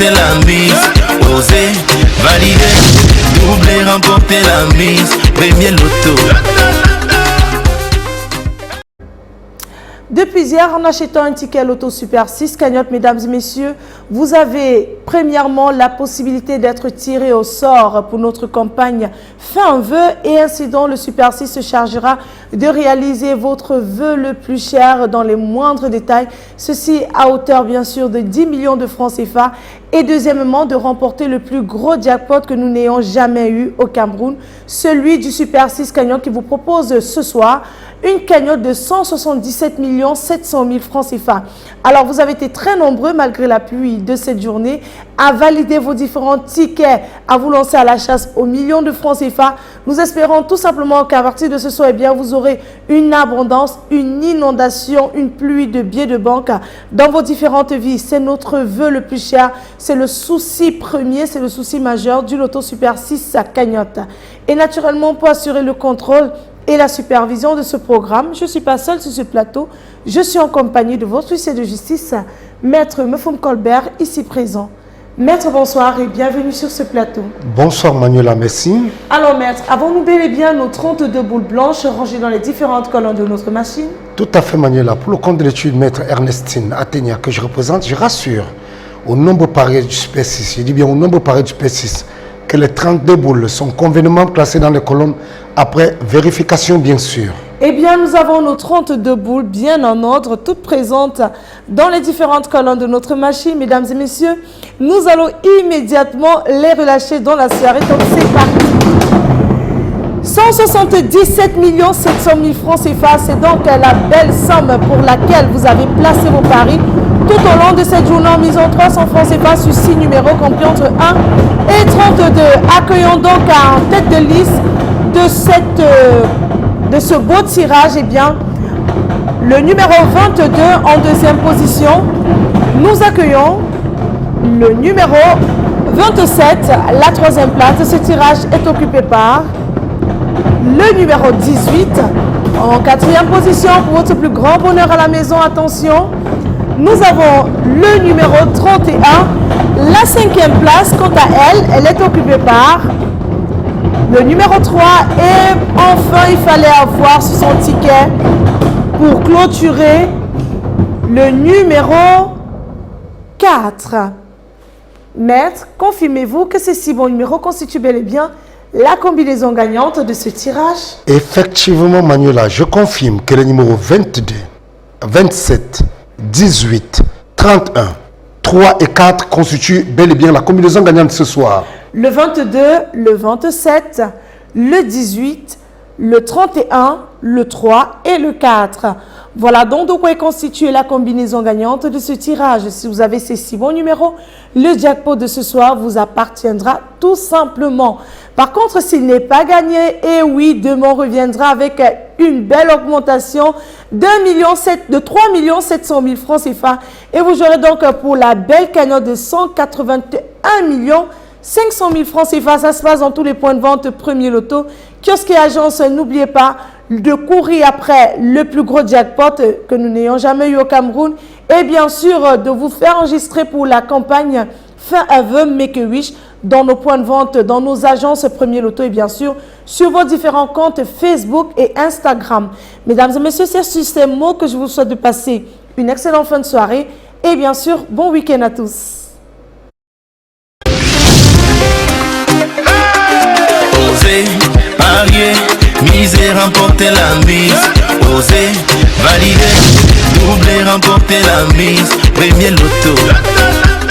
remporter la mise. Oser, valider, doubler, remporter la mise. Premier loto. Depuis hier, en achetant un ticket Loto Super 6 cagnotte, mesdames et messieurs, vous avez premièrement la possibilité d'être tiré au sort pour notre campagne Fin un vœu et ainsi donc le Super 6 se chargera de réaliser votre vœu le plus cher dans les moindres détails. Ceci à hauteur bien sûr de 10 millions de francs CFA et deuxièmement de remporter le plus gros jackpot que nous n'ayons jamais eu au Cameroun, celui du Super 6 cagnotte qui vous propose ce soir une cagnotte de 177 700 000 francs CFA. Alors, vous avez été très nombreux, malgré la pluie de cette journée, à valider vos différents tickets, à vous lancer à la chasse aux millions de francs CFA. Nous espérons tout simplement qu'à partir de ce soir, eh bien, vous aurez une abondance, une inondation, une pluie de billets de banque dans vos différentes vies. C'est notre vœu le plus cher. C'est le souci premier, c'est le souci majeur du Loto Super 6 à cagnotte. Et naturellement, pour assurer le contrôle et la supervision de ce programme, je ne suis pas seule sur ce plateau. Je suis en compagnie de votre huissier de justice, Maître Mefum Colbert, ici présent. Maître, bonsoir et bienvenue sur ce plateau. Bonsoir Manuela, merci. Alors Maître, avons-nous bel et bien nos 32 boules blanches rangées dans les différentes colonnes de notre machine? Tout à fait Manuela. Pour le compte de l'étude Maître Ernestine Athénia que je représente, je rassure au nombre pareil du Super 6, je dis bien au nombre pareil du Super 6, que les 32 boules sont convenablement placées dans les colonnes après vérification bien sûr. Eh bien, nous avons nos 32 boules bien en ordre, toutes présentes dans les différentes colonnes de notre machine. Mesdames et messieurs, nous allons immédiatement les relâcher dans la soirée. Donc, c'est parti. 177 700 000 francs CFA, c'est donc la belle somme pour laquelle vous avez placé vos paris tout au long de cette journée en misant 300 francs CFA sur 6 numéros compris entre 1 et 32. Accueillons donc en tête de liste de ce beau tirage, eh bien, le numéro 22 en deuxième position. Nous accueillons le numéro 27, la troisième place de ce tirage est occupé par le numéro 18 en quatrième position. Pour votre plus grand bonheur à la maison, attention, nous avons le numéro 31, la cinquième place. Quant à elle, elle est occupée par le numéro 3 et enfin il fallait avoir sur son ticket pour clôturer le numéro 4. Maître, confirmez-vous que ces 6 bons numéros constituent bel et bien la combinaison gagnante de ce tirage? Effectivement Manuela, je confirme que les numéros 22, 27, 18, 31, 3 et 4 constituent bel et bien la combinaison gagnante ce soir. Le 22, le 27, le 18, le 31, le 3 et le 4. Voilà donc de quoi est constituée la combinaison gagnante de ce tirage. Si vous avez ces 6 bons numéros, le jackpot de ce soir vous appartiendra tout simplement. Par contre, s'il n'est pas gagné, et oui, demain on reviendra avec une belle augmentation de 3 700 000 francs CFA. Et vous aurez donc pour la belle cagnotte de 181 500 000 francs CFA. Ça se passe dans tous les points de vente Premier Loto, kiosque et agence. N'oubliez pas de courir après le plus gros jackpot que nous n'ayons jamais eu au Cameroun et bien sûr de vous faire enregistrer pour la campagne Fin un vœu Make a Wish dans nos points de vente, dans nos agences Premier Loto et bien sûr sur vos différents comptes Facebook et Instagram. Mesdames et messieurs, c'est sur ces mots que je vous souhaite de passer une excellente fin de soirée et bien sûr bon week-end à tous. Oser, parier, miser, remporter la mise. Oser, valider, doubler, remporter la mise. Premier loto.